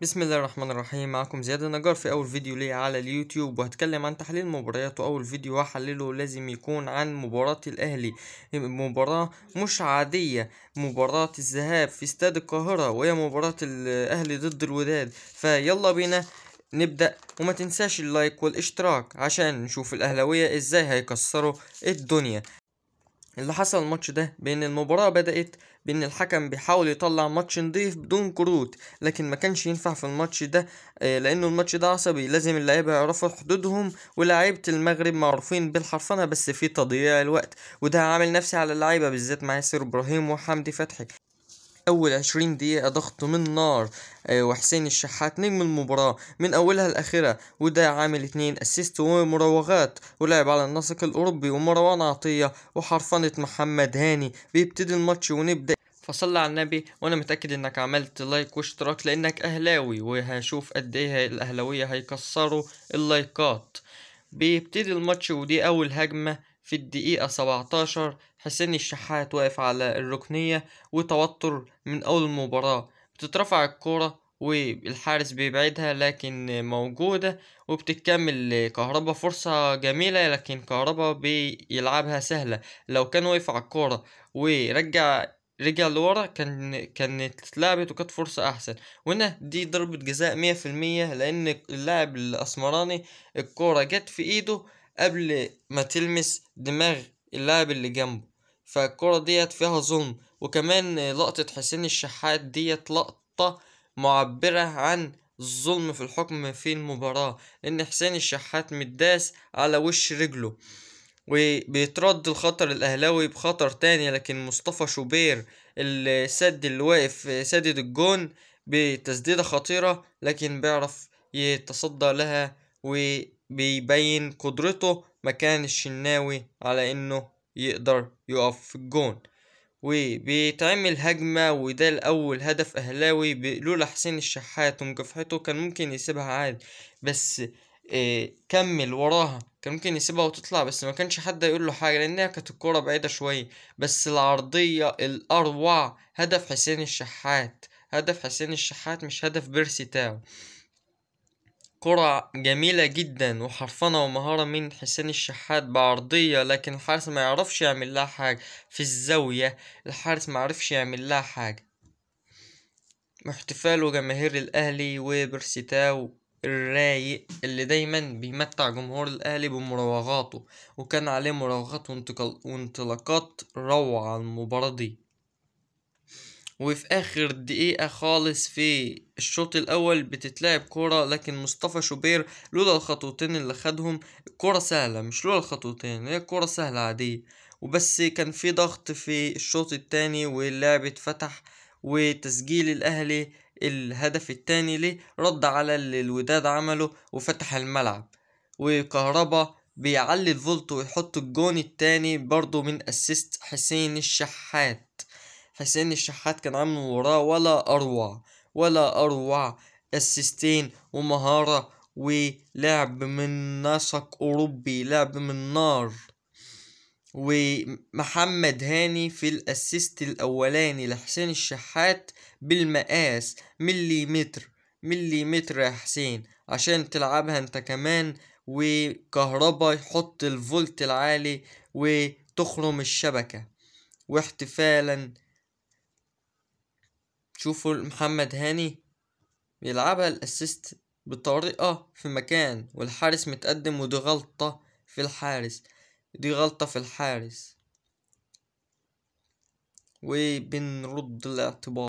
بسم الله الرحمن الرحيم. معكم زياد النجار في اول فيديو لي على اليوتيوب، وهتكلم عن تحليل مباريات. واول فيديو هحلله لازم يكون عن مباراة الاهلي، مباراة مش عادية، مباراة الذهاب في استاد القاهرة، وهي مباراة الاهلي ضد الوداد. فيلا بينا نبدأ، وما تنساش اللايك والاشتراك عشان نشوف الاهلاوية ازاي هيكسروا الدنيا. اللي حصل الماتش ده بان المباراة بدأت بان الحكم بيحاول يطلع ماتش نضيف بدون كروت، لكن ما كانش ينفع في الماتش ده، لانه الماتش ده عصبي. لازم اللعيبة يعرفوا حدودهم، ولاعيبة المغرب معروفين بالحرفنة بس في تضييع الوقت، وده عامل نفسي على اللعيبة بالذات مع ياسر ابراهيم وحمدي فتحي. اول 20 دقيقة ضغط من نار، وحسين الشحات نجم المباراة من اولها لاخرها، وده عامل 2 اسيست ومراوغات، ولعب على النسق الاوروبي. ومروان عطية وحرفنة محمد هاني. بيبتدي الماتش ونبدأ. فصلى على النبي، وانا متأكد انك عملت لايك واشتراك لانك اهلاوي، وهشوف قد ايه الاهلاوية هيكسروا اللايكات. بيبتدي الماتش، ودي اول هجمة في الدقيقة 17. حسين الشحات واقف على الركنية، وتوتر من أول المباراة. بتترفع الكرة والحارس بيبعدها، لكن موجودة، وبتكمل كهربا. فرصة جميلة، لكن كهربا بيلعبها سهلة. لو كان وقف على الكرة رجع لورا كانت اتلعبت، وكانت فرصة أحسن. وهنا دي ضربة جزاء 100%، لأن اللاعب الأسمراني الكرة جت في إيده قبل ما تلمس دماغ اللاعب اللي جنبه، فالكرة ديت فيها ظلم. وكمان لقطة حسين الشحات ديت لقطة معبرة عن الظلم في الحكم في المباراة، لأن حسين الشحات متداس على وش رجله. وبيترد الخطر الأهلاوي بخطر تاني، لكن مصطفى شوبير السد اللي واقف سدد الجون بتسديدة خطيرة، لكن بيعرف يتصدى لها وبيبين قدرته مكان الشناوي على انه يقدر يقف في الجون. وبيتعمل هجمة، وده الأول هدف أهلاوي. لولا حسين الشحات ومكافحته كان ممكن يسيبها عادي، بس كمل وراها. كان ممكن يسيبها وتطلع، بس ما كانش حد يقول له حاجة لأنها كانت الكرة بعيدة شوية. بس العرضية الأروع هدف حسين الشحات، هدف حسين الشحات مش هدف بيرسي تاو. كرة جميلة جدا وحرفنة ومهارة من حسين الشحات بعرضية، لكن الحارس ما يعرفش يعمل لها حاجة في الزاوية. الحارس ما عرفش يعمل لها حاجة. احتفال جماهير الأهلي وبرسيتاو الرايق اللي دايما بيمتع جمهور الأهلي بمراوغاته، وكان عليه مراوغات وانطلاقات روعة المباراة دي. وفي اخر دقيقة خالص في الشوط الاول بتتلعب كورة، لكن مصطفى شوبير لولا الخطوتين اللي خدهم، كورة سهلة، مش لولا الخطوتين، هي كورة سهلة عادية، وبس كان في ضغط في الشوط التاني واللعب اتفتح. وتسجيل الاهلي الهدف التاني ليه رد على اللي الوداد عمله وفتح الملعب. وكهربا بيعلي الفولت ويحط الجون التاني برضو من اسيست حسين الشحات. حسين الشحات كان عامل وراه ولا اروع، ولا اروع. اسيستين ومهارة ولعب من نسق اوروبي، لعب من نار. ومحمد هاني في الاسيست الاولاني لحسين الشحات بالمقاس، مليمتر مليمتر يا حسين عشان تلعبها انت كمان. وكهربا يحط الفولت العالي وتخرم الشبكة. واحتفالا شوفوا محمد هاني بيلعبها الاسيست بطريقة في مكان، والحارس متقدم، ودي غلطة في الحارس، دي غلطة في الحارس، وبنرد الاعتبار.